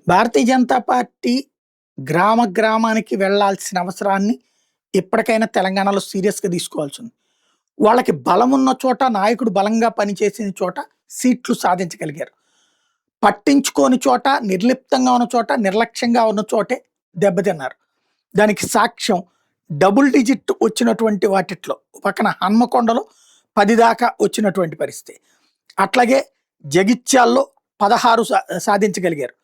Bharatiya Janata party గ్రామ గ్రామానికి వెళ్ళాల్సిన అవసరాన్ని ఎప్పటికైనా తెలంగాణలో సీరియస్‌గా తీసుకోవాల్సింది. వాళ్ళకి బలమున్న చోట, నాయకుడు బలంగా పనిచేసిన చోట సీట్లు సాధించగలిగారు. పట్టించుకోని చోట, నిర్లిప్తంగా ఉన్న చోట, నిర్లక్ష్యంగా ఉన్న చోటే దెబ్బతిన్నారు. దానికి సాక్ష్యం డబుల్ డిజిట్ వచ్చినటువంటి వాటిట్లో పక్కన హన్మకొండలో 10 దాకా వచ్చినటువంటి పరిస్థితి. అట్లాగే జగిత్యాల్లో 16 సాధించగలిగారు.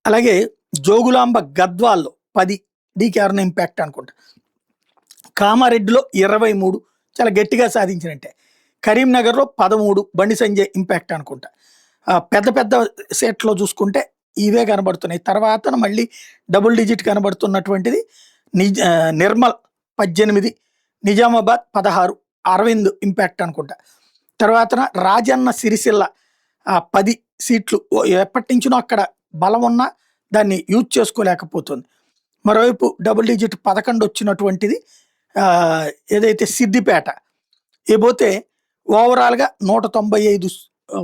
అలాగే జోగులాంబ గద్వాల్లో 10 డీకే ఇంపాక్ట్ అనుకుంటా. కామారెడ్డిలో 23 చాలా గట్టిగా సాధించినట్టే. కరీంనగర్‌లో 13 బండి సంజయ్ ఇంపాక్ట్ అనుకుంటా. పెద్ద పెద్ద సెట్‌లో చూసుకుంటే ఇవే కనబడుతున్నాయి. తర్వాతన మళ్ళీ డబుల్ డిజిట్ కనబడుతున్నటువంటిది నిర్మల్ 18, నిజామాబాద్ 16, అరవింద్ ఇంపాక్ట్ అనుకుంటా. తర్వాతన రాజన్న సిరిసిల్ల 10 సీట్లు ఎప్పటినుంచో అక్కడ బలం ఉన్నా దాన్ని యూజ్ చేసుకోలేకపోతుంది. మరోవైపు డబుల్ డిజిట్ 11 వచ్చినటువంటిది ఏదైతే సిద్దిపేట ఇకపోతే ఓవరాల్‌గా 195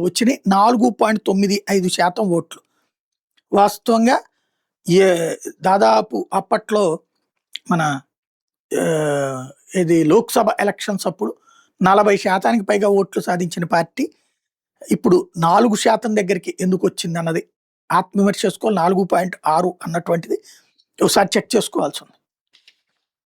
వచ్చినాయి. 4.95% ఓట్లు. వాస్తవంగా దాదాపు అప్పట్లో మన ఇది లోక్సభ ఎలక్షన్స్ అప్పుడు 40% పైగా ఓట్లు సాధించిన పార్టీ ఇప్పుడు 4% దగ్గరికి ఎందుకొచ్చిందన్నది ఆత్మవిమర్శ చేసుకోవాలి. 4.6 అన్నటువంటిది ఒకసారి చెక్ చేసుకోవాల్సి ఉంది.